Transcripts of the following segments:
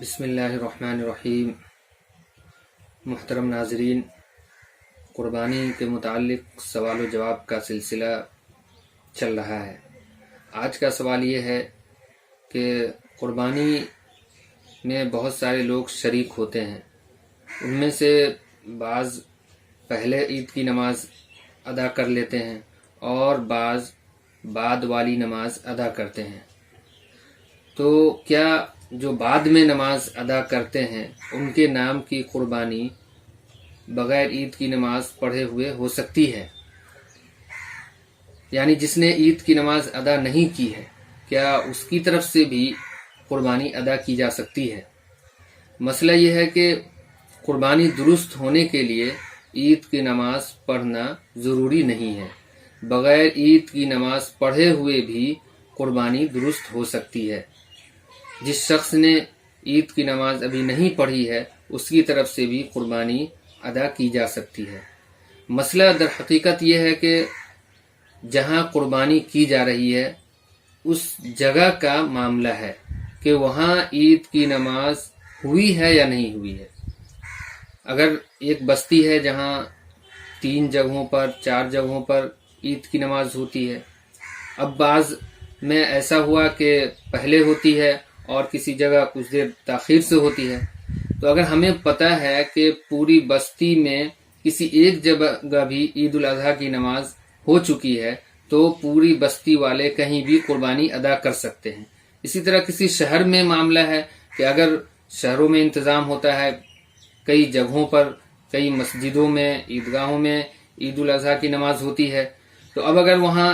بسم اللہ الرحمن الرحیم۔ محترم ناظرین، قربانی کے متعلق سوال و جواب کا سلسلہ چل رہا ہے۔ آج کا سوال یہ ہے کہ قربانی میں بہت سارے لوگ شریک ہوتے ہیں، ان میں سے بعض پہلے عید کی نماز ادا کر لیتے ہیں اور بعض بعد والی نماز ادا کرتے ہیں۔ تو کیا جو بعد میں نماز ادا کرتے ہیں ان کے نام کی قربانی بغیر عید کی نماز پڑھے ہوئے ہو سکتی ہے؟ یعنی جس نے عید کی نماز ادا نہیں کی ہے، کیا اس کی طرف سے بھی قربانی ادا کی جا سکتی ہے؟ مسئلہ یہ ہے کہ قربانی درست ہونے کے لیے عید کی نماز پڑھنا ضروری نہیں ہے۔ بغیر عید کی نماز پڑھے ہوئے بھی قربانی درست ہو سکتی ہے۔ جس شخص نے عید کی نماز ابھی نہیں پڑھی ہے اس کی طرف سے بھی قربانی ادا کی جا سکتی ہے۔ مسئلہ در حقیقت یہ ہے کہ جہاں قربانی کی جا رہی ہے اس جگہ کا معاملہ ہے کہ وہاں عید کی نماز ہوئی ہے یا نہیں ہوئی ہے۔ اگر ایک بستی ہے جہاں 3 جگہوں پر 4 جگہوں پر عید کی نماز ہوتی ہے، اب بعض میں ایسا ہوا کہ پہلے ہوتی ہے اور کسی جگہ کچھ دیر تاخیر سے ہوتی ہے، تو اگر ہمیں پتہ ہے کہ پوری بستی میں کسی ایک جگہ بھی عید الاضحیٰ کی نماز ہو چکی ہے تو پوری بستی والے کہیں بھی قربانی ادا کر سکتے ہیں۔ اسی طرح کسی شہر میں معاملہ ہے کہ اگر شہروں میں انتظام ہوتا ہے، کئی جگہوں پر کئی مسجدوں میں عیدگاہوں میں عید الاضحیٰ کی نماز ہوتی ہے، تو اب اگر وہاں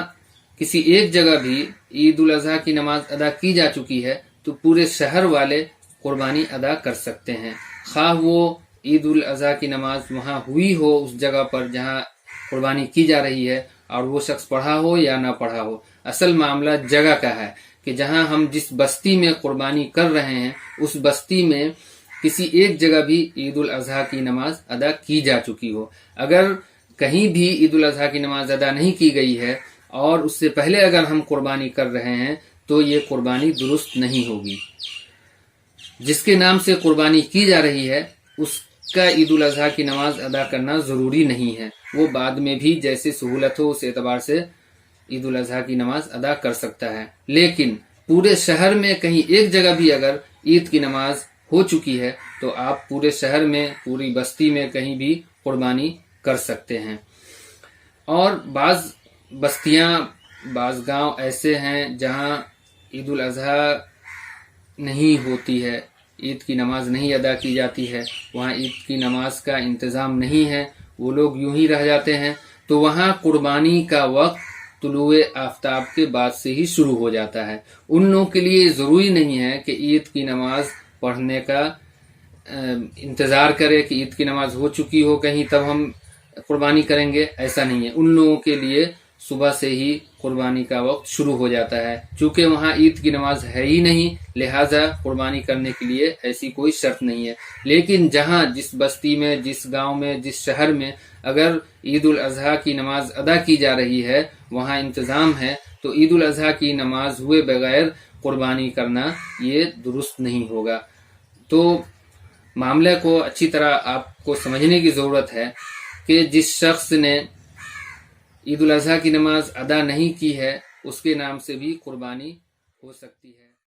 کسی ایک جگہ بھی عید الاضحیٰ کی نماز ادا کی جا چکی ہے تو پورے شہر والے قربانی ادا کر سکتے ہیں، خواہ وہ عید الاضحیٰ کی نماز وہاں ہوئی ہو اس جگہ پر جہاں قربانی کی جا رہی ہے اور وہ شخص پڑھا ہو یا نہ پڑھا ہو۔ اصل معاملہ جگہ کا ہے کہ جہاں ہم جس بستی میں قربانی کر رہے ہیں اس بستی میں کسی ایک جگہ بھی عید الاضحیٰ کی نماز ادا کی جا چکی ہو۔ اگر کہیں بھی عید الاضحیٰ کی نماز ادا نہیں کی گئی ہے اور اس سے پہلے اگر ہم قربانی کر رہے ہیں تو یہ قربانی درست نہیں ہوگی۔ جس کے نام سے قربانی کی جا رہی ہے اس کا عید الاضحیٰ کی نماز ادا کرنا ضروری نہیں ہے، وہ بعد میں بھی جیسے سہولت ہو اس اعتبار سے عید الاضحیٰ کی نماز ادا کر سکتا ہے۔ لیکن پورے شہر میں کہیں ایک جگہ بھی اگر عید کی نماز ہو چکی ہے تو آپ پورے شہر میں پوری بستی میں کہیں بھی قربانی کر سکتے ہیں۔ اور بعض بستیاں بعض گاؤں ایسے ہیں جہاں عید الاضحیٰ نہیں ہوتی ہے، عید کی نماز نہیں ادا کی جاتی ہے، وہاں عید کی نماز کا انتظام نہیں ہے، وہ لوگ یوں ہی رہ جاتے ہیں، تو وہاں قربانی کا وقت طلوع آفتاب کے بعد سے ہی شروع ہو جاتا ہے۔ ان لوگوں کے لیے ضروری نہیں ہے کہ عید کی نماز پڑھنے کا انتظار کرے کہ عید کی نماز ہو چکی ہو کہیں تب ہم قربانی کریں گے، ایسا نہیں ہے۔ ان لوگوں کے لیے صبح سے ہی قربانی کا وقت شروع ہو جاتا ہے، چونکہ وہاں عید کی نماز ہے ہی نہیں، لہٰذا قربانی کرنے کے لیے ایسی کوئی شرط نہیں ہے۔ لیکن جہاں جس بستی میں جس گاؤں میں جس شہر میں اگر عید الاضحیٰ کی نماز ادا کی جا رہی ہے وہاں انتظام ہے تو عید الاضحیٰ کی نماز ہوئے بغیر قربانی کرنا یہ درست نہیں ہوگا۔ تو معاملے کو اچھی طرح آپ کو سمجھنے کی ضرورت ہے کہ جس شخص نے عید الاضحیٰ کی نماز ادا نہیں کی ہے اس کے نام سے بھی قربانی ہو سکتی ہے۔